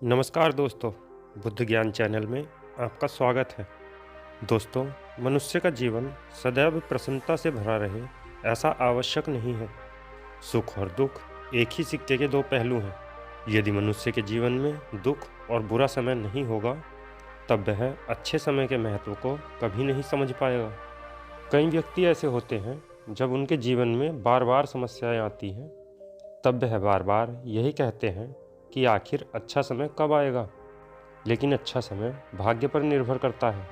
नमस्कार दोस्तों, बुद्ध ज्ञान चैनल में आपका स्वागत है। दोस्तों, मनुष्य का जीवन सदैव प्रसन्नता से भरा रहे, ऐसा आवश्यक नहीं है। सुख और दुख एक ही सिक्के के दो पहलू हैं। यदि मनुष्य के जीवन में दुख और बुरा समय नहीं होगा, तब वह अच्छे समय के महत्व को कभी नहीं समझ पाएगा। कई व्यक्ति ऐसे होते हैं, जब उनके जीवन में बार बार समस्याएं आती हैं, तब वह बार बार यही कहते हैं कि आखिर अच्छा समय कब आएगा। लेकिन अच्छा समय भाग्य पर निर्भर करता है।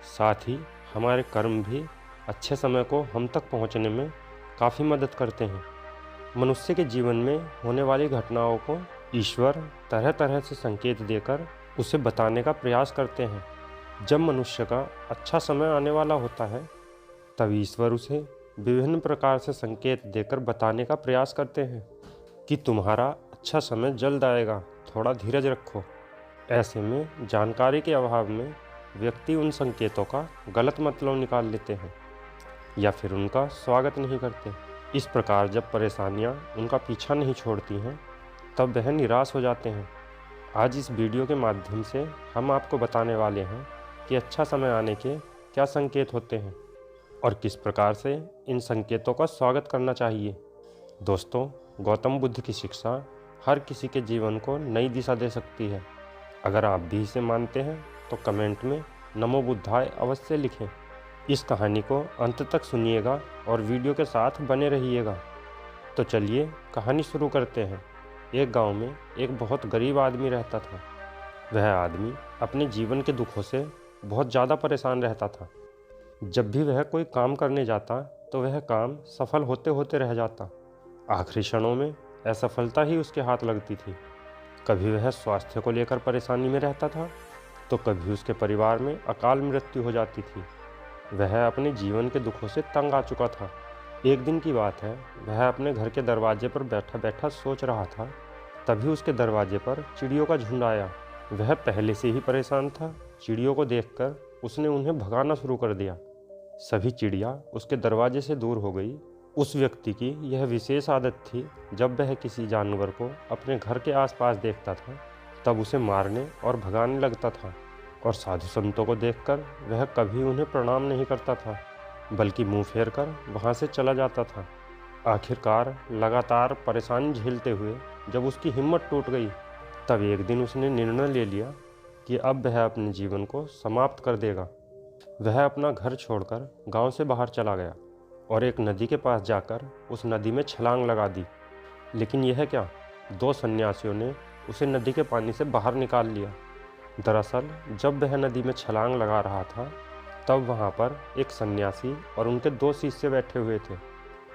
साथ ही हमारे कर्म भी अच्छे समय को हम तक पहुंचने में काफ़ी मदद करते हैं। मनुष्य के जीवन में होने वाली घटनाओं को ईश्वर तरह तरह से संकेत देकर उसे बताने का प्रयास करते हैं। जब मनुष्य का अच्छा समय आने वाला होता है, तब ईश्वर उसे विभिन्न प्रकार से संकेत देकर बताने का प्रयास करते हैं कि तुम्हारा अच्छा समय जल्द आएगा, थोड़ा धीरज रखो। ऐसे में जानकारी के अभाव में व्यक्ति उन संकेतों का गलत मतलब निकाल लेते हैं या फिर उनका स्वागत नहीं करते। इस प्रकार जब परेशानियां उनका पीछा नहीं छोड़ती हैं, तब वह निराश हो जाते हैं। आज इस वीडियो के माध्यम से हम आपको बताने वाले हैं कि अच्छा समय आने के क्या संकेत होते हैं और किस प्रकार से इन संकेतों का स्वागत करना चाहिए। दोस्तों, गौतम बुद्ध की शिक्षा हर किसी के जीवन को नई दिशा दे सकती है। अगर आप भी इसे मानते हैं तो कमेंट में नमो बुद्धाय अवश्य लिखें। इस कहानी को अंत तक सुनिएगा और वीडियो के साथ बने रहिएगा। तो चलिए कहानी शुरू करते हैं। एक गांव में एक बहुत गरीब आदमी रहता था। वह आदमी अपने जीवन के दुखों से बहुत ज़्यादा परेशान रहता था। जब भी वह कोई काम करने जाता तो वह काम सफल होते होते रह जाता। आखिरी क्षणों में असफलता ही उसके हाथ लगती थी। कभी वह स्वास्थ्य को लेकर परेशानी में रहता था, तो कभी उसके परिवार में अकाल मृत्यु हो जाती थी। वह अपने जीवन के दुखों से तंग आ चुका था। एक दिन की बात है, वह अपने घर के दरवाजे पर बैठा बैठा सोच रहा था। तभी उसके दरवाजे पर चिड़ियों का झुंड आया। वह पहले से ही परेशान था। चिड़ियों को देखकर उसने उन्हें भगाना शुरू कर दिया। सभी चिड़िया उसके दरवाजे से दूर हो गई। उस व्यक्ति की यह विशेष आदत थी, जब वह किसी जानवर को अपने घर के आसपास देखता था, तब उसे मारने और भगाने लगता था। और साधु संतों को देखकर वह कभी उन्हें प्रणाम नहीं करता था, बल्कि मुंह फेर कर वहाँ से चला जाता था। आखिरकार लगातार परेशानी झेलते हुए जब उसकी हिम्मत टूट गई, तब एक दिन उसने निर्णय ले लिया कि अब वह अपने जीवन को समाप्त कर देगा। वह अपना घर छोड़कर गांव से बाहर चला गया और एक नदी के पास जाकर उस नदी में छलांग लगा दी। लेकिन यह क्या, दो सन्यासियों ने उसे नदी के पानी से बाहर निकाल लिया। दरअसल जब वह नदी में छलांग लगा रहा था, तब वहाँ पर एक सन्यासी और उनके दो शिष्य बैठे हुए थे।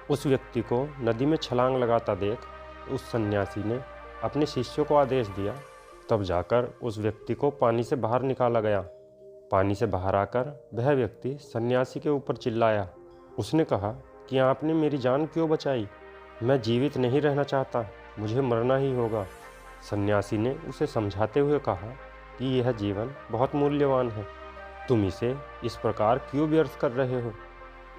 उस व्यक्ति को नदी में छलांग लगाता देख उस सन्यासी ने अपने शिष्यों को आदेश दिया। तब जाकर उस व्यक्ति को पानी से बाहर निकाला गया। पानी से बाहर आकर वह व्यक्ति सन्यासी के ऊपर चिल्लाया। उसने कहा कि आपने मेरी जान क्यों बचाई? मैं जीवित नहीं रहना चाहता, मुझे मरना ही होगा। सन्यासी ने उसे समझाते हुए कहा कि यह जीवन बहुत मूल्यवान है, तुम इसे इस प्रकार क्यों व्यर्थ कर रहे हो?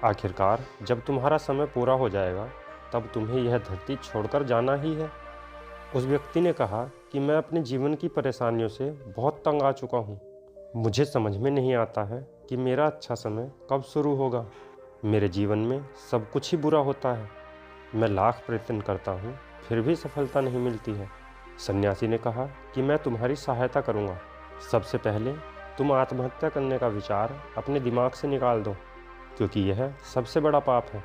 आखिरकार जब तुम्हारा समय पूरा हो जाएगा, तब तुम्हें यह धरती छोड़कर जाना ही है। उस व्यक्ति ने कहा कि मैं अपने जीवन की परेशानियों से बहुत तंग आ चुका हूँ। मुझे समझ में नहीं आता है कि मेरा अच्छा समय कब शुरू होगा। मेरे जीवन में सब कुछ ही बुरा होता है। मैं लाख प्रयत्न करता हूँ, फिर भी सफलता नहीं मिलती है। सन्यासी ने कहा कि मैं तुम्हारी सहायता करूँगा। सबसे पहले तुम आत्महत्या करने का विचार अपने दिमाग से निकाल दो, क्योंकि यह सबसे बड़ा पाप है।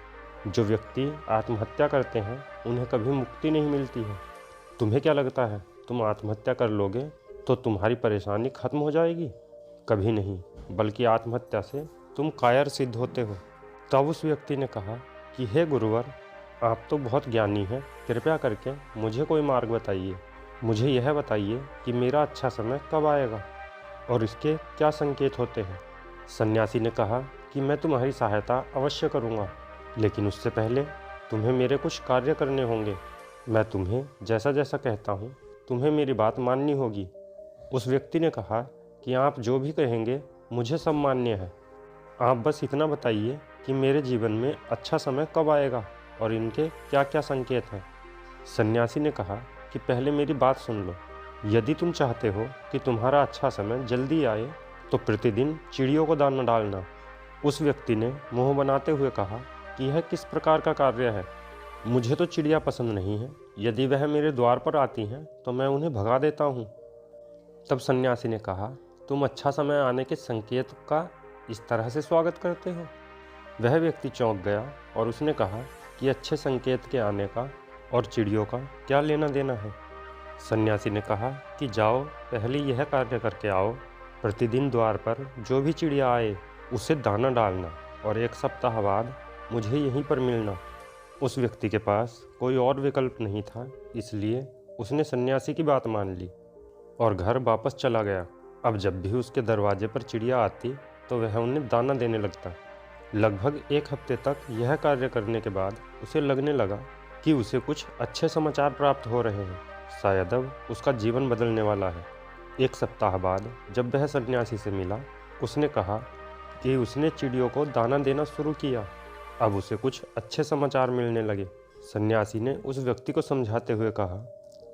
जो व्यक्ति आत्महत्या करते हैं, उन्हें कभी मुक्ति नहीं मिलती है। तुम्हें क्या लगता है, तुम आत्महत्या कर लोगे तो तुम्हारी परेशानी खत्म हो जाएगी? कभी नहीं, बल्कि आत्महत्या से तुम कायर सिद्ध होते हो। तब उस व्यक्ति ने कहा कि हे गुरुवर, आप तो बहुत ज्ञानी हैं, कृपया करके मुझे कोई मार्ग बताइए। मुझे यह बताइए कि मेरा अच्छा समय कब आएगा और इसके क्या संकेत होते हैं। सन्यासी ने कहा कि मैं तुम्हारी सहायता अवश्य करूँगा, लेकिन उससे पहले तुम्हें मेरे कुछ कार्य करने होंगे। मैं तुम्हें जैसा जैसा कहता हूँ, तुम्हें मेरी बात माननी होगी। उस व्यक्ति ने कहा कि आप जो भी कहेंगे मुझे सब मान्य है। आप बस इतना बताइए कि मेरे जीवन में अच्छा समय कब आएगा और इनके क्या क्या संकेत हैं। सन्यासी ने कहा कि पहले मेरी बात सुन लो। यदि तुम चाहते हो कि तुम्हारा अच्छा समय जल्दी आए तो प्रतिदिन चिड़ियों को दाना डालना। उस व्यक्ति ने मुंह बनाते हुए कहा कि यह किस प्रकार का कार्य है। मुझे तो चिड़िया पसंद नहीं है। यदि वह मेरे द्वार पर आती हैं तो मैं उन्हें भगा देता हूँ। तब सन्यासी ने कहा, तुम अच्छा समय आने के संकेत का इस तरह से स्वागत करते हो? वह व्यक्ति चौंक गया और उसने कहा कि अच्छे संकेत के आने का और चिड़ियों का क्या लेना देना है। सन्यासी ने कहा कि जाओ, पहले यह कार्य करके आओ। प्रतिदिन द्वार पर जो भी चिड़िया आए उसे दाना डालना और 1 सप्ताह बाद मुझे यहीं पर मिलना। उस व्यक्ति के पास कोई और विकल्प नहीं था, इसलिए उसने सन्यासी की बात मान ली और घर वापस चला गया। अब जब भी उसके दरवाजे पर चिड़िया आती तो वह उन्हें दाना देने लगता। लगभग 1 हफ्ते तक यह कार्य करने के बाद उसे लगने लगा कि उसे कुछ अच्छे समाचार प्राप्त हो रहे हैं। शायद अब उसका जीवन बदलने वाला है। 1 सप्ताह बाद जब वह सन्यासी से मिला, उसने कहा कि उसने चिड़ियों को दाना देना शुरू किया। अब उसे कुछ अच्छे समाचार मिलने लगे। सन्यासी ने उस व्यक्ति को समझाते हुए कहा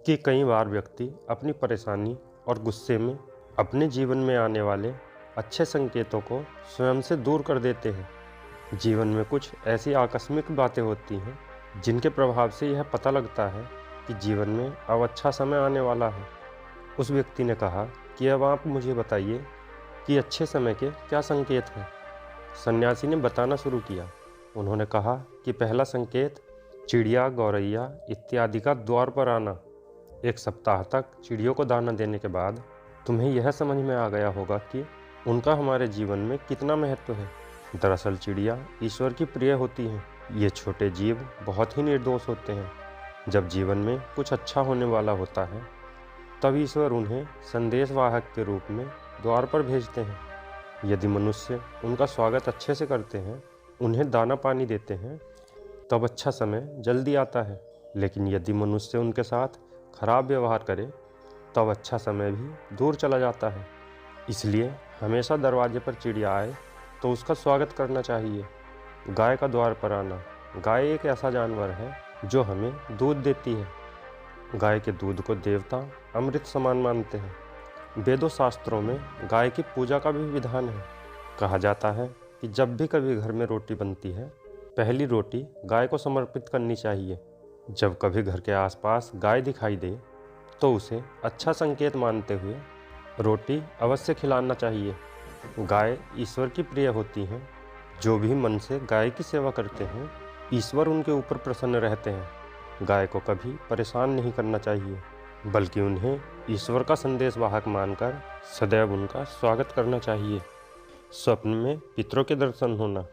कि कई बार व्यक्ति अपनी परेशानी और गुस्से में अपने जीवन में आने वाले अच्छे संकेतों को स्वयं से दूर कर देते हैं। जीवन में कुछ ऐसी आकस्मिक बातें होती हैं जिनके प्रभाव से यह पता लगता है कि जीवन में अब अच्छा समय आने वाला है। उस व्यक्ति ने कहा कि अब आप मुझे बताइए कि अच्छे समय के क्या संकेत हैं। सन्यासी ने बताना शुरू किया। उन्होंने कहा कि पहला संकेत चिड़िया, गौरैया इत्यादि का द्वार पर आना। 1 सप्ताह तक चिड़ियों को दाना देने के बाद तुम्हें यह समझ में आ गया होगा कि उनका हमारे जीवन में कितना महत्व है। दरअसल चिड़िया ईश्वर की प्रिय होती हैं। ये छोटे जीव बहुत ही निर्दोष होते हैं। जब जीवन में कुछ अच्छा होने वाला होता है तब ईश्वर उन्हें संदेशवाहक के रूप में द्वार पर भेजते हैं। यदि मनुष्य उनका स्वागत अच्छे से करते हैं, उन्हें दाना पानी देते हैं, तब अच्छा समय जल्दी आता है। लेकिन यदि मनुष्य उनके साथ खराब व्यवहार करे तब अच्छा समय भी दूर चला जाता है। इसलिए हमेशा दरवाजे पर चिड़िया आए तो उसका स्वागत करना चाहिए। गाय का द्वार पर आना। गाय एक ऐसा जानवर है जो हमें दूध देती है। गाय के दूध को देवता अमृत समान मानते हैं। वेदों शास्त्रों में गाय की पूजा का भी विधान है। कहा जाता है कि जब भी कभी घर में रोटी बनती है, पहली रोटी गाय को समर्पित करनी चाहिए। जब कभी घर के आसपास गाय दिखाई दे तो उसे अच्छा संकेत मानते हुए रोटी अवश्य खिलाना चाहिए। गाय ईश्वर की प्रिय होती हैं। जो भी मन से गाय की सेवा करते हैं, ईश्वर उनके ऊपर प्रसन्न रहते हैं। गाय को कभी परेशान नहीं करना चाहिए, बल्कि उन्हें ईश्वर का संदेशवाहक मानकर सदैव उनका स्वागत करना चाहिए। स्वप्न में पितरों के दर्शन होना।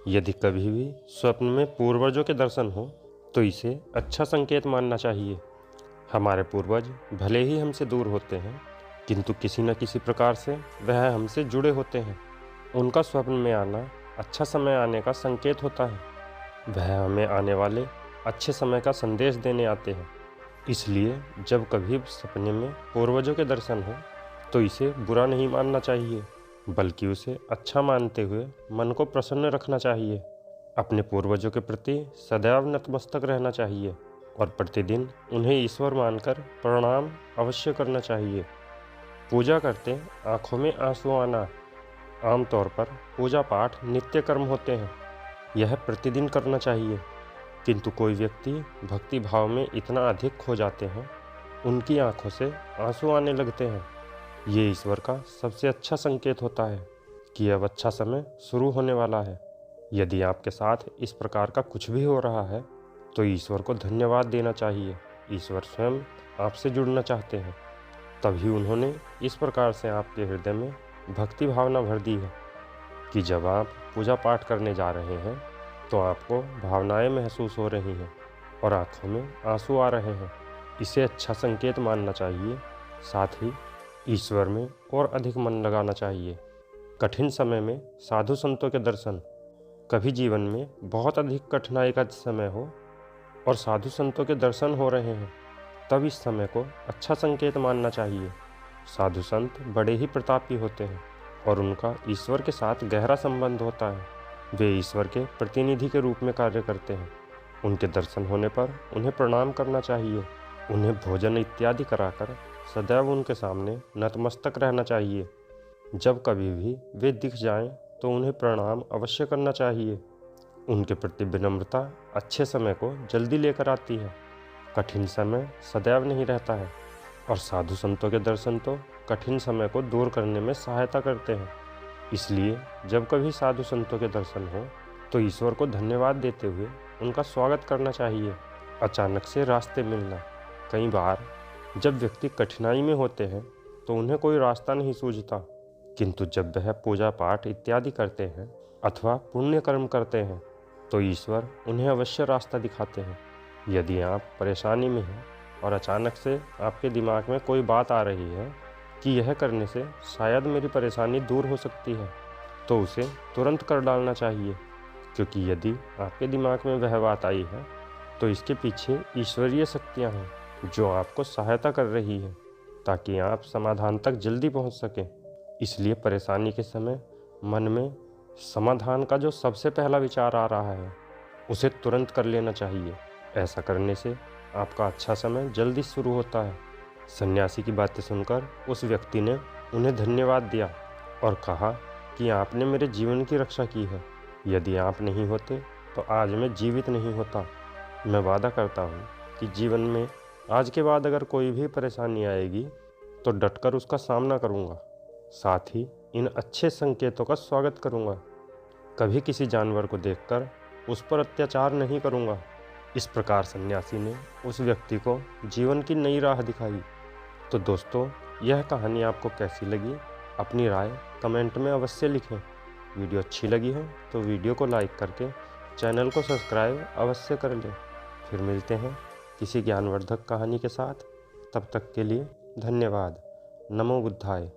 यदि कभी भी स्वप्न में पूर्वजों के दर्शन हो तो इसे अच्छा संकेत मानना चाहिए। हमारे पूर्वज भले ही हमसे दूर होते हैं, किंतु किसी न किसी प्रकार से वह हमसे जुड़े होते हैं। उनका स्वप्न में आना अच्छा समय आने का संकेत होता है। वह हमें आने वाले अच्छे समय का संदेश देने आते हैं। इसलिए जब कभी सपने में पूर्वजों के दर्शन हो तो इसे बुरा नहीं मानना चाहिए, बल्कि उसे अच्छा मानते हुए मन को प्रसन्न रखना चाहिए। अपने पूर्वजों के प्रति सदैव नतमस्तक रहना चाहिए और प्रतिदिन उन्हें ईश्वर मानकर प्रणाम अवश्य करना चाहिए। पूजा करते आंखों में आंसू आना। आमतौर पर पूजा पाठ नित्य कर्म होते हैं। यह प्रतिदिन करना चाहिए, किंतु कोई व्यक्ति भक्ति भाव में इतना अधिक खो जाते हैं, उनकी आंखों से आंसू आने लगते हैं। ये ईश्वर का सबसे अच्छा संकेत होता है कि अब अच्छा समय शुरू होने वाला है। यदि आपके साथ इस प्रकार का कुछ भी हो रहा है तो ईश्वर को धन्यवाद देना चाहिए। ईश्वर स्वयं आपसे जुड़ना चाहते हैं, तभी उन्होंने इस प्रकार से आपके हृदय में भक्ति भावना भर दी है कि जब आप पूजा पाठ करने जा रहे हैं तो आपको भावनाएं महसूस हो रही हैं और आंखों में आंसू आ रहे हैं। इसे अच्छा संकेत मानना चाहिए। साथ ही ईश्वर में और अधिक मन लगाना चाहिए। कठिन समय में साधु संतों के दर्शन। कभी जीवन में बहुत अधिक कठिनाई का समय हो और साधु संतों के दर्शन हो रहे हैं, तब इस समय को अच्छा संकेत मानना चाहिए। साधु संत बड़े ही प्रतापी होते हैं और उनका ईश्वर के साथ गहरा संबंध होता है। वे ईश्वर के प्रतिनिधि के रूप में कार्य करते हैं। उनके दर्शन होने पर उन्हें प्रणाम करना चाहिए। उन्हें भोजन इत्यादि कराकर सदैव उनके सामने नतमस्तक रहना चाहिए। जब कभी भी वे दिख जाएं तो उन्हें प्रणाम अवश्य करना चाहिए। उनके प्रति विनम्रता अच्छे समय को जल्दी लेकर आती है। कठिन समय सदैव नहीं रहता है और साधु संतों के दर्शन तो कठिन समय को दूर करने में सहायता करते हैं। इसलिए जब कभी साधु संतों के दर्शन हो तो ईश्वर को धन्यवाद देते हुए उनका स्वागत करना चाहिए। अचानक से रास्ते मिलना। कई बार जब व्यक्ति कठिनाई में होते हैं तो उन्हें कोई रास्ता नहीं सूझता, किंतु जब वह पूजा पाठ इत्यादि करते हैं अथवा पुण्य कर्म करते हैं तो ईश्वर उन्हें अवश्य रास्ता दिखाते हैं। यदि आप परेशानी में हैं और अचानक से आपके दिमाग में कोई बात आ रही है कि यह करने से शायद मेरी परेशानी दूर हो सकती है, तो उसे तुरंत कर डालना चाहिए, क्योंकि यदि आपके दिमाग में वह बात आई है तो इसके पीछे ईश्वरीय शक्तियाँ हैं जो आपको सहायता कर रही है ताकि आप समाधान तक जल्दी पहुंच सकें। इसलिए परेशानी के समय मन में समाधान का जो सबसे पहला विचार आ रहा है उसे तुरंत कर लेना चाहिए। ऐसा करने से आपका अच्छा समय जल्दी शुरू होता है। सन्यासी की बातें सुनकर उस व्यक्ति ने उन्हें धन्यवाद दिया और कहा कि आपने मेरे जीवन की रक्षा की है। यदि आप नहीं होते तो आज मैं जीवित नहीं होता। मैं वादा करता हूँ कि जीवन में आज के बाद अगर कोई भी परेशानी आएगी तो डटकर उसका सामना करूँगा। साथ ही इन अच्छे संकेतों का स्वागत करूँगा। कभी किसी जानवर को देखकर उस पर अत्याचार नहीं करूँगा। इस प्रकार सन्यासी ने उस व्यक्ति को जीवन की नई राह दिखाई। तो दोस्तों, यह कहानी आपको कैसी लगी? अपनी राय कमेंट में अवश्य लिखें। वीडियो अच्छी लगी है तो वीडियो को लाइक करके चैनल को सब्सक्राइब अवश्य कर लें। फिर मिलते हैं किसी ज्ञानवर्धक कहानी के साथ। तब तक के लिए धन्यवाद। नमो बुद्धाय।